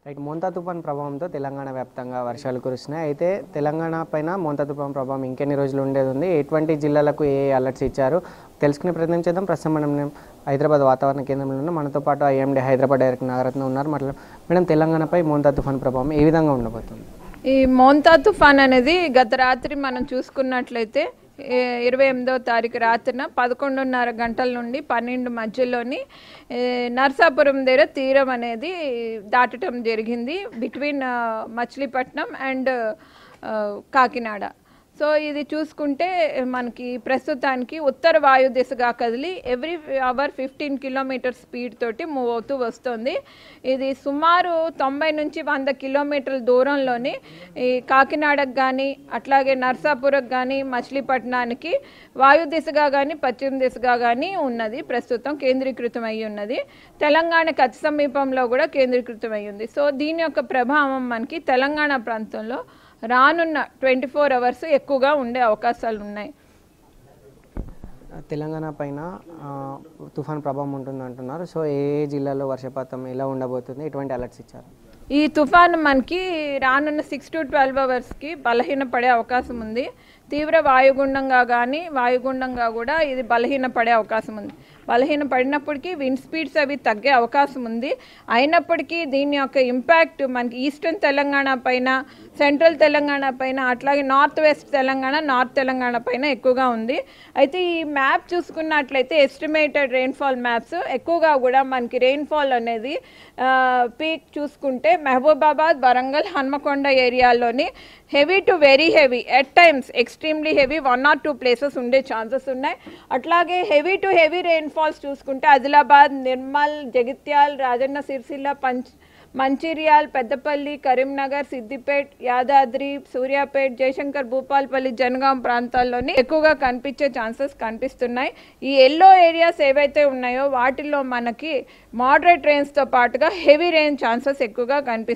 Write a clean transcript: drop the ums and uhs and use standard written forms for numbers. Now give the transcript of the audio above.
Right. Montha తుఫాన్ ప్రభావంతో తెలంగాణ వ్యాప్తంగా వర్షాలు కురుస్తున్నాయి. అయితే తెలంగాణ పైన మోంతా తుఫాన్ ప్రభావం ఇంకెన్ని రోజులు ఉండేది ఉంది, ఎటువంటి జిల్లాలకు ఏ అలర్ట్స్ ఇచ్చారు తెలుసుకునే ప్రయత్నం చేద్దాం. ప్రస్తుతం మనం హైదరాబాద్ వాతావరణ కేంద్రంలో ఉన్న మనతో పాటు ఐఎండీ హైదరాబాద్ డైరెక్టర్ నాగరత్న ఉన్నారు. మేడం, తెలంగాణపై మోంతా తుఫాన్ ప్రభావం ఏ విధంగా ఉండబోతుంది? ఈ మోంతా తుఫాన్ అనేది గత రాత్రి మనం చూసుకున్నట్లయితే 28వ తారీఖు రాత్రిన 11:30 గంటల నుండి 12 మధ్యలోని నర్సాపురం దగ్గర తీరం అనేది దాటడం జరిగింది, between Machilipatnam and Kakinada. So ఇది చూసుకుంటే మనకి ప్రస్తుతానికి ఉత్తర వాయు దిశగా కదిలి ఎవ్రీ అవర్ 15 కిలోమీటర్ స్పీడ్ తోటి మూవ్ అవుతూ వస్తుంది. ఇది సుమారు 90 నుంచి 100 కిలోమీటర్ల దూరంలోని ఈ కాకినాడకు కానీ అట్లాగే నర్సాపురకు కానీ మచిలీపట్నానికి వాయు దిశగా కానీ పశ్చిమ దిశగా కానీ ఉన్నది, ప్రస్తుతం కేంద్రీకృతం అయి ఉన్నది. తెలంగాణకు అతి సమీపంలో కూడా కేంద్రీకృతం అయి ఉంది. సో దీని యొక్క ప్రభావం మనకి తెలంగాణ ప్రాంతంలో రానున్న 24 అవర్స్ ఎక్కువగా ఉండే అవకాశాలు ఉన్నాయి. తెలంగాణ పైన తుఫాన్ ప్రభావం ఉంటుంది అంటున్నారు. సో ఏ జిల్లాలో వర్షపాతం ఎలా ఉండబోతుంది, ఎటువంటి అలర్ట్స్ ఇచ్చారు? ఈ తుఫాను మనకి రానున్న 6 to 12 అవర్స్కి బలహీనపడే అవకాశం ఉంది. తీవ్ర వాయుగుండంగా కానీ వాయుగుండంగా కూడా ఇది బలహీనపడే అవకాశం ఉంది. బలహీనపడినప్పటికీ విండ్ స్పీడ్స్ అవి తగ్గే అవకాశం ఉంది. అయినప్పటికీ దీని యొక్క ఇంపాక్ట్ మనకి ఈస్టర్న్ తెలంగాణ పైన, సెంట్రల్ తెలంగాణ పైన, అట్లాగే north west Telangana, north Telangana పైన ఎక్కువగా ఉంది. అయితే ఈ మ్యాప్ చూసుకున్నట్లయితే ఎస్టిమేటెడ్ రెయిన్ఫాల్ మ్యాప్స్ ఎక్కువగా కూడా మనకి రెయిన్ఫాల్ అనేది పీక్ చూసుకుంటే మహబూబాబాద్, వరంగల్, హన్మకొండ ఏరియాలోని heavy to very heavy, at times extremely heavy 1 or 2 places ఉండే ఛాన్సెస్ ఉన్నాయి. అట్లాగే హెవీ టు హెవీ రెయిన్ఫాల్స్ చూసుకుంటే ఆదిలాబాద్, నిర్మల్, జగిత్యాల్, రాజన్న సిరిసిల్ల, మంచిర్యాల్, పెద్దపల్లి, కరీంనగర్, సిద్దిపేట్, యాదాద్రి, సూర్యాపేట్, జయశంకర్, భూపాల్పల్లి, జనగాం ప్రాంతాల్లోని ఎక్కువగా కనిపించే ఛాన్సెస్ కనిపిస్తున్నాయి. ఈ ఎల్లో ఏరియాస్ ఏవైతే ఉన్నాయో వాటిల్లో మనకి మోడరేట్ రెయిన్స్తో పాటుగా హెవీ రెయిన్ ఛాన్సెస్ ఎక్కువగా కనిపిస్తున్నాయి.